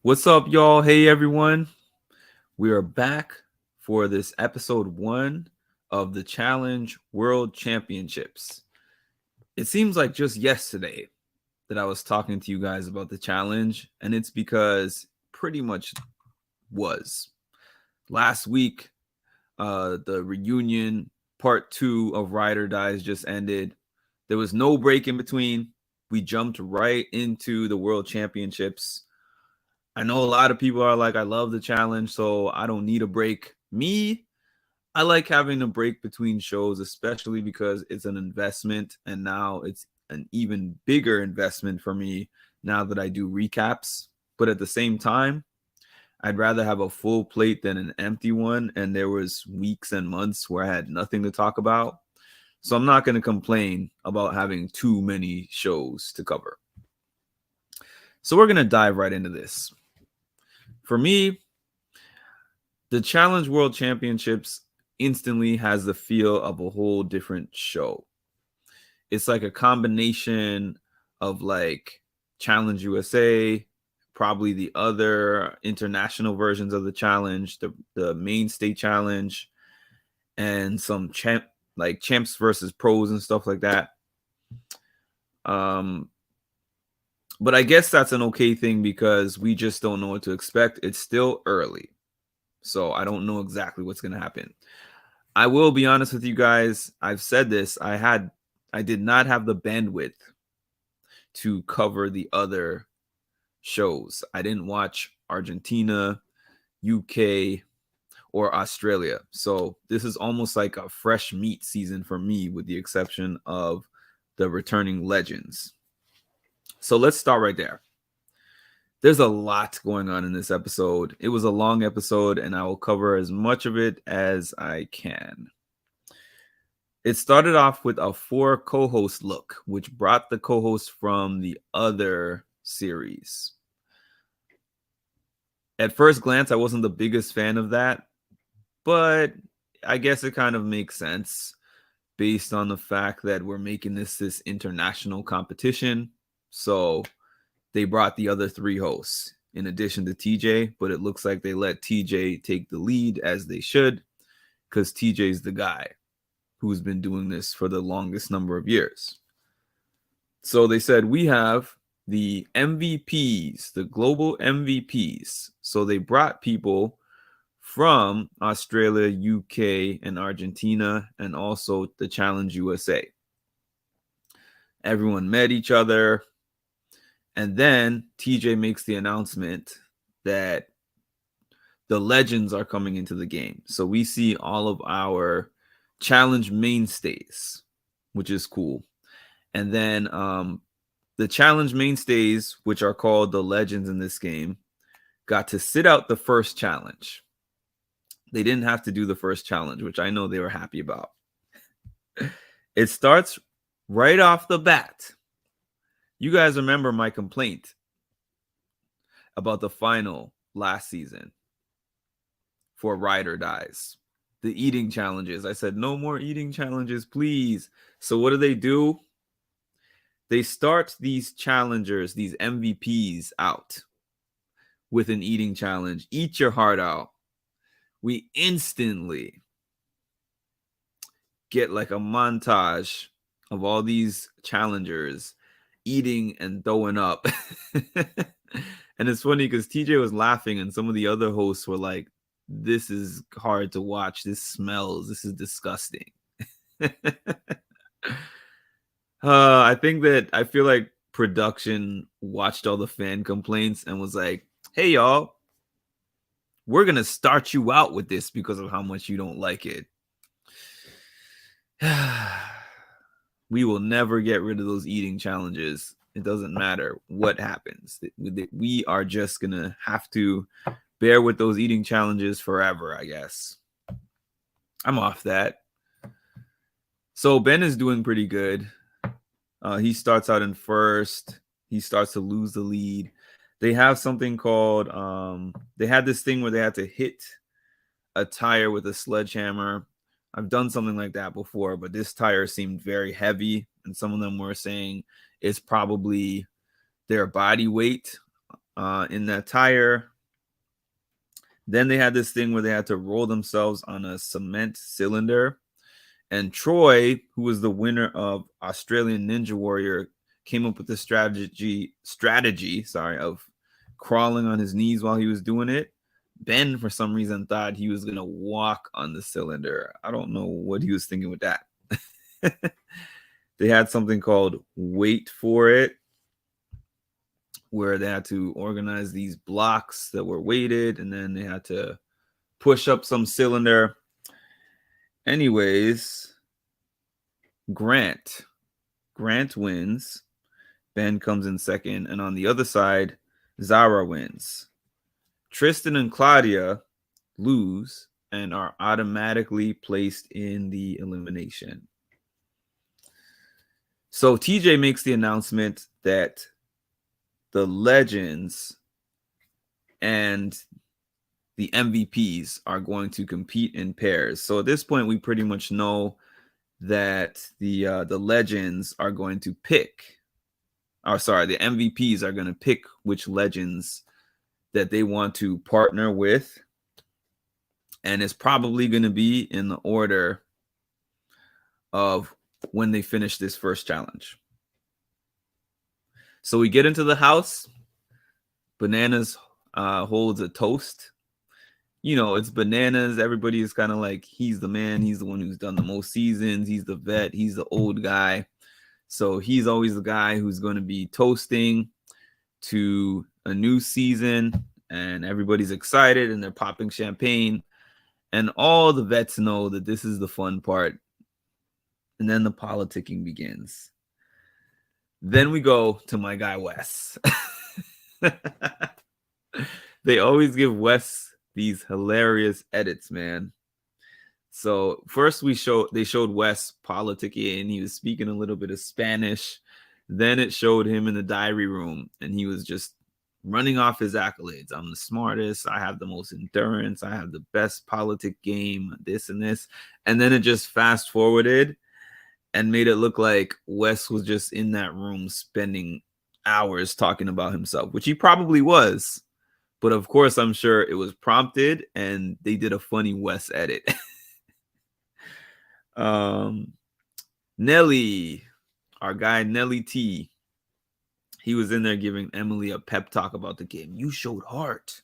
What's up, y'all? Hey, everyone. We are back for this episode 1 of the Challenge World Championships. It seems like just yesterday that I was talking to you guys about the challenge, and it's because pretty much was. Last week, the reunion part 2 of Ride or Dies just ended. There was no break in between. We jumped right into the World Championships. I know a lot of people are like, I love the challenge, so I don't need a break. Me, I like having a break between shows, especially because it's an investment. And now it's an even bigger investment for me now that I do recaps. But at the same time, I'd rather have a full plate than an empty one. And there was weeks and months where I had nothing to talk about. So I'm not going to complain about having too many shows to cover. So we're going to dive right into this. For me, the Challenge World Championships instantly has the feel of a whole different show. It's like a combination of like Challenge USA, probably the other international versions of the challenge, the main state challenge, and some champs versus pros and stuff like that. But I guess that's an okay thing because we just don't know what to expect. It's still early. So I don't know exactly what's going to happen. I will be honest with you guys. I've said this. I did not have the bandwidth to cover the other shows. I didn't watch Argentina, UK, or Australia. So this is almost like a fresh meat season for me, with the exception of the returning legends. So let's start right there. There's a lot going on in this episode. It was a long episode, and I will cover as much of it as I can. It started off with a 4 co-host look, which brought the co-hosts from the other series. At first glance, I wasn't the biggest fan of that, but I guess it kind of makes sense based on the fact that we're making this international competition. So they brought the other 3 hosts in addition to TJ, but it looks like they let TJ take the lead, as they should, because TJ's the guy who's been doing this for the longest number of years. So they said, we have the MVPs, the global MVPs. So they brought people from Australia, UK, and Argentina, and also the Challenge USA. Everyone met each other. And then TJ makes the announcement that the legends are coming into the game. So we see all of our challenge mainstays, which is cool. And then the challenge mainstays, which are called the legends in this game, got to sit out the first challenge. They didn't have to do the first challenge, which I know they were happy about. It starts right off the bat. You guys remember my complaint about the final last season for Ride or Dies, the eating challenges. I said, no more eating challenges, please. So what do? They start these challengers, these MVPs, out with an eating challenge. Eat your heart out. We instantly get like a montage of all these challengers eating and throwing up. And it's funny because TJ was laughing and some of the other hosts were like, this is hard to watch. This smells. This is disgusting. I feel like production watched all the fan complaints and was like, hey, y'all, we're going to start you out with this because of how much you don't like it. We will never get rid of those eating challenges. It doesn't matter what happens. We are just going to have to bear with those eating challenges forever, I guess. I'm off that. So Ben is doing pretty good. He starts out in first. He starts to lose the lead. They have something called, they had this thing where they had to hit a tire with a sledgehammer. I've done something like that before, but this tire seemed very heavy. And some of them were saying it's probably their body weight in that tire. Then they had this thing where they had to roll themselves on a cement cylinder. And Troy, who was the winner of Australian Ninja Warrior, came up with the strategy, of crawling on his knees while he was doing it. Ben, for some reason, thought he was going to walk on the cylinder. I don't know what he was thinking with that. They had something called Wait For It, where they had to organize these blocks that were weighted, and then they had to push up some cylinder. Anyways, Grant wins. Ben comes in second. And on the other side, Zara wins. Tristan and Claudia lose and are automatically placed in the elimination. So TJ makes the announcement that the legends and the MVPs are going to compete in pairs. So at this point, we pretty much know that the legends are going to pick, the MVPs are going to pick which legends that they want to partner with. And it's probably going to be in the order of when they finish this first challenge. So we get into the house. Bananas holds a toast. You know, it's Bananas. Everybody is kind of like, he's the man. He's the one who's done the most seasons. He's the vet. He's the old guy. So he's always the guy who's going to be toasting to a new season. And everybody's excited and they're popping champagne. And all the vets know that this is the fun part. And then the politicking begins. Then we go to my guy, Wes. They always give Wes these hilarious edits, man. So first they showed Wes politicking, and he was speaking a little bit of Spanish. Then it showed him in the diary room, and he was just running off his accolades. I'm the smartest. I have the most endurance. I have the best politic game, this and this. And then it just fast forwarded and made it look like Wes was just in that room spending hours talking about himself, which he probably was. But of course, I'm sure it was prompted and they did a funny Wes edit. Nelly, our guy Nelly T, he was in there giving Emily a pep talk about the game. You showed heart.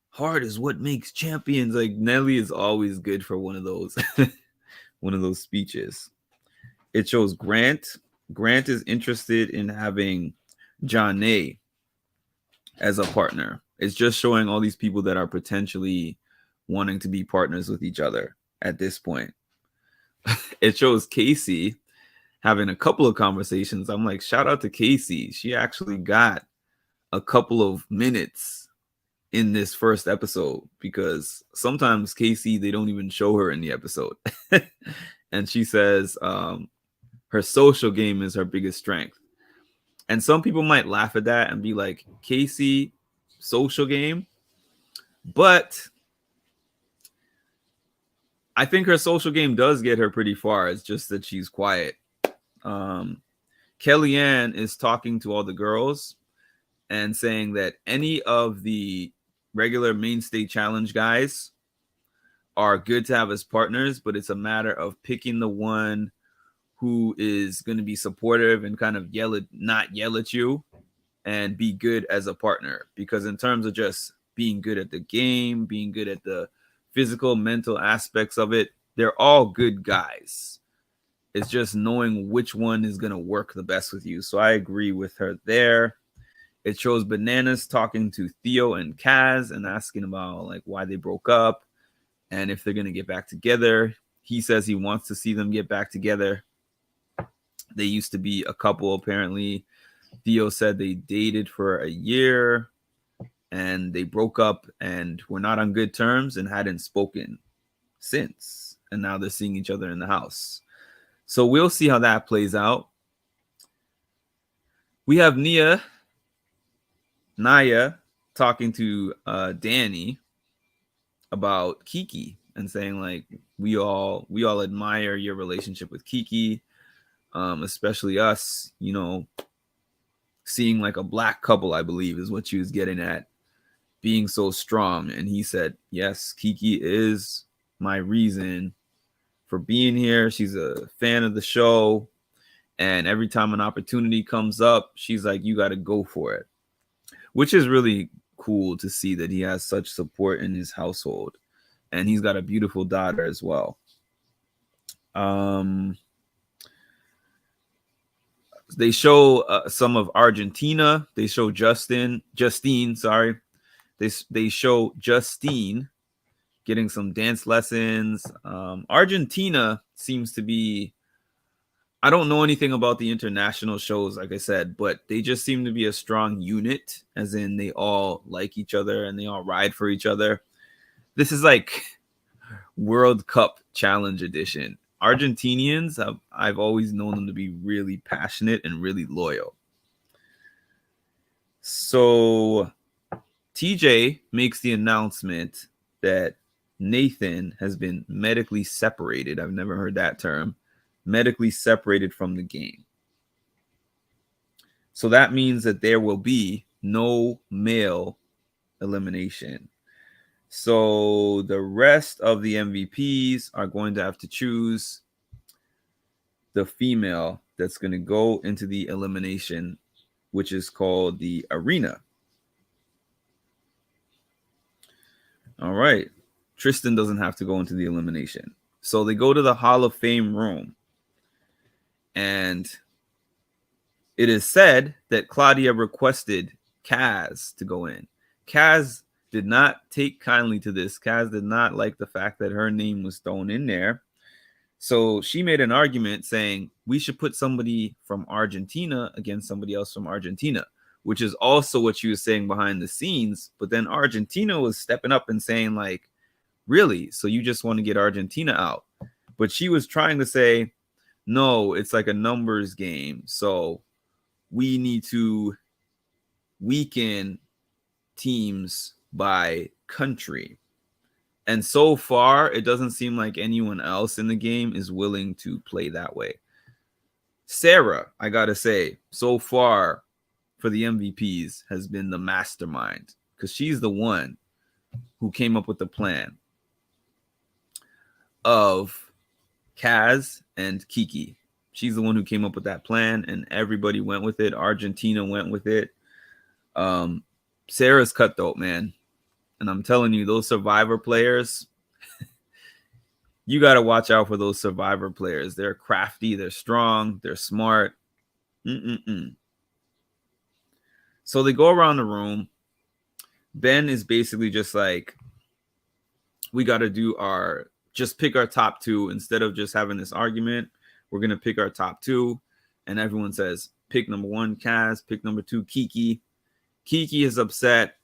Heart is what makes champions. Like, Nelly is always good for one of those speeches. It shows Grant. Grant is interested in having Janae as a partner. It's just showing all these people that are potentially wanting to be partners with each other at this point. It shows Casey having a couple of conversations. I'm like, shout out to Casey. She actually got a couple of minutes in this first episode, because sometimes Casey, they don't even show her in the episode. And she says her social game is her biggest strength. And some people might laugh at that and be like, Casey, social game? But I think her social game does get her pretty far. It's just that she's quiet. Kellyanne is talking to all the girls and saying that any of the regular mainstay challenge guys are good to have as partners, but it's a matter of picking the one who is going to be supportive and kind of not yell at you and be good as a partner. Because in terms of just being good at the game, being good at the physical, mental aspects of it, they're all good guys. It's just knowing which one is going to work the best with you. So I agree with her there. It shows Bananas talking to Theo and Kaz and asking about like why they broke up and if they're going to get back together. He says he wants to see them get back together. They used to be a couple, apparently. Theo said they dated for a year and they broke up and were not on good terms and hadn't spoken since. And now they're seeing each other in the house. So we'll see how that plays out. We have Naya talking to Danny about Kiki and saying like, we all admire your relationship with Kiki, especially us. You know, seeing like a black couple, I believe is what she was getting at, being so strong. And he said, yes, Kiki is my reason for being here. She's a fan of the show. And every time an opportunity comes up, she's like, you got to go for it, which is really cool to see that he has such support in his household. And he's got a beautiful daughter as well. They show some of Argentina. They show Justine, sorry. They show Justine getting some dance lessons. Argentina seems to be, I don't know anything about the international shows, like I said, but they just seem to be a strong unit, as in they all like each other and they all ride for each other. This is like World Cup Challenge Edition. Argentinians, I've always known them to be really passionate and really loyal. So TJ makes the announcement that Nathan has been medically separated. I've never heard that term. Medically separated from the game. So that means that there will be no male elimination. So the rest of the MVPs are going to have to choose the female that's going to go into the elimination, which is called the arena. All right. Tristan doesn't have to go into the elimination. So they go to the Hall of Fame room. And it is said that Claudia requested Kaz to go in. Kaz did not take kindly to this. Kaz did not like the fact that her name was thrown in there. So she made an argument saying we should put somebody from Argentina against somebody else from Argentina, which is also what she was saying behind the scenes. But then Argentina was stepping up and saying, like, really? So you just want to get Argentina out? But she was trying to say, no, it's like a numbers game. So we need to weaken teams by country. And so far, it doesn't seem like anyone else in the game is willing to play that way. Sarah, I got to say, so far for the MVPs has been the mastermind, because she's the one who came up with the plan of Kaz and Kiki. She's the one who came up with that plan, and everybody went with it. Argentina went with it. Sarah's cutthroat, man. And I'm telling you, those Survivor players, you got to watch out for those Survivor players. They're crafty, they're strong, they're smart. So they go around the room. Ben is basically just like, we got to do just pick our top two. Instead of just having this argument, we're going to pick our top two. And everyone says, pick number one, Kaz, pick number two, Kiki. Kiki is upset.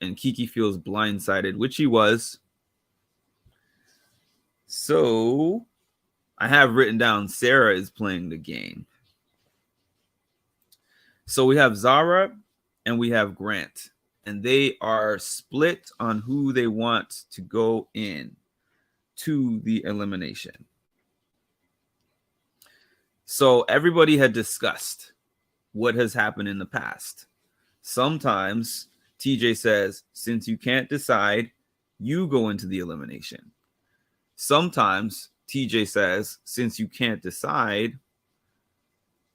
And Kiki feels blindsided, which he was. So I have written down Sarah is playing the game. So we have Zara and we have Grant. And they are split on who they want to go in to the elimination. So everybody had discussed what has happened in the past. Sometimes TJ says, since you can't decide, you go into the elimination. Sometimes TJ says, since you can't decide,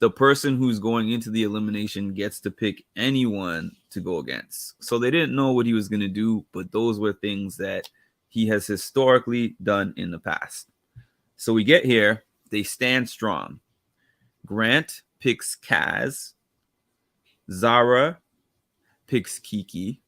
the person who's going into the elimination gets to pick anyone to go against. So they didn't know what he was going to do, but those were things that he has historically done in the past. So we get here, they stand strong. Grant picks Kaz. Zara picks Kiki.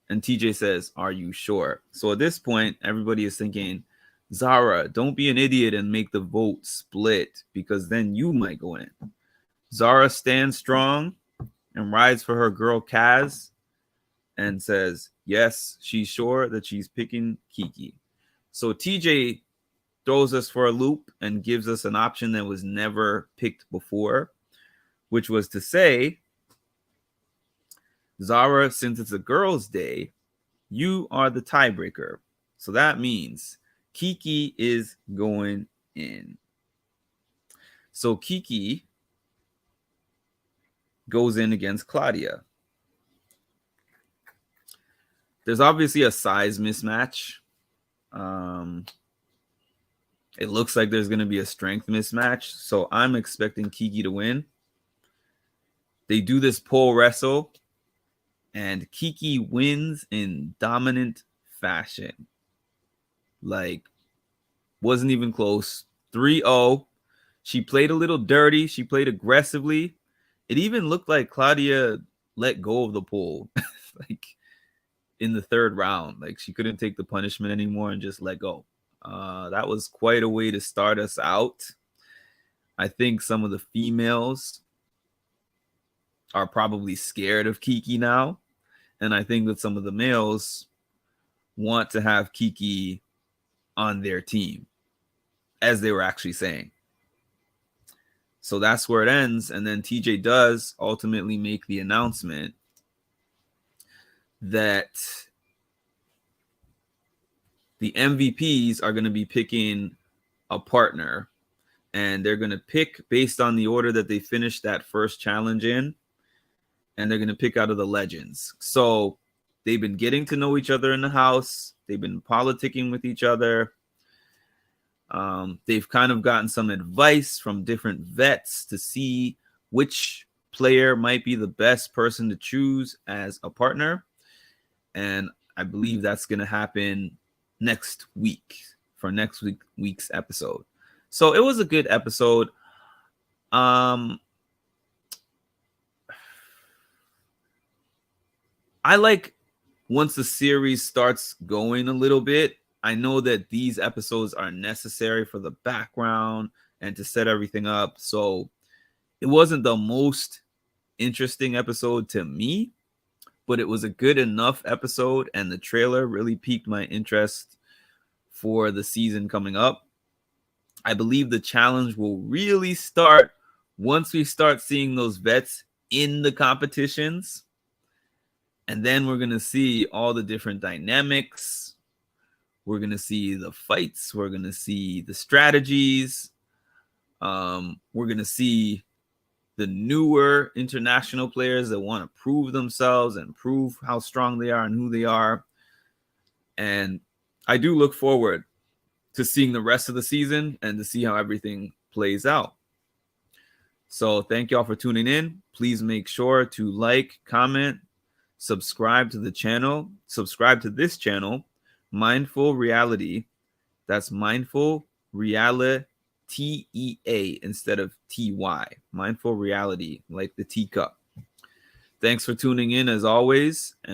And TJ says, are you sure? So at this point, everybody is thinking, Zara, don't be an idiot and make the vote split, because then you might go in. Zara stands strong and rides for her girl Kaz and says, yes, she's sure that she's picking Kiki. So TJ throws us for a loop and gives us an option that was never picked before, which was to say, Zara, since it's a girl's day, you are the tiebreaker. So that means Kiki is going in. So Kiki goes in against Claudia. There's obviously a size mismatch. It looks like there's going to be a strength mismatch. So I'm expecting Kiki to win. They do this pole wrestle, and Kiki wins in dominant fashion. Like, wasn't even close. 3-0. She played a little dirty. She played aggressively. It even looked like Claudia let go of the pole. Like, in the third round. Like, she couldn't take the punishment anymore and just let go. That was quite a way to start us out. I think some of the females are probably scared of Kiki now. And I think that some of the males want to have Kiki on their team, as they were actually saying. So that's where it ends. And then TJ does ultimately make the announcement that the MVPs are going to be picking a partner, and they're going to pick based on the order that they finished that first challenge in, and they're going to pick out of the legends. So they've been getting to know each other in the house. They've been politicking with each other. They've kind of gotten some advice from different vets to see which player might be the best person to choose as a partner. And I believe that's going to happen next week for next week's episode. So it was a good episode. I like once the series starts going a little bit. I know that these episodes are necessary for the background and to set everything up. So it wasn't the most interesting episode to me, but it was a good enough episode, and the trailer really piqued my interest for the season coming up. I believe the challenge will really start once we start seeing those vets in the competitions. And then we're going to see all the different dynamics. We're going to see the fights. We're going to see the strategies. We're going to see the newer international players that want to prove themselves and prove how strong they are and who they are. And I do look forward to seeing the rest of the season and to see how everything plays out. So thank y'all for tuning in. Please make sure to like, comment, subscribe to the channel. Subscribe to this channel, Mindful Reality. That's Mindful Reality, TEA instead of TY. Mindful Reality, like the teacup. Thanks for tuning in as always.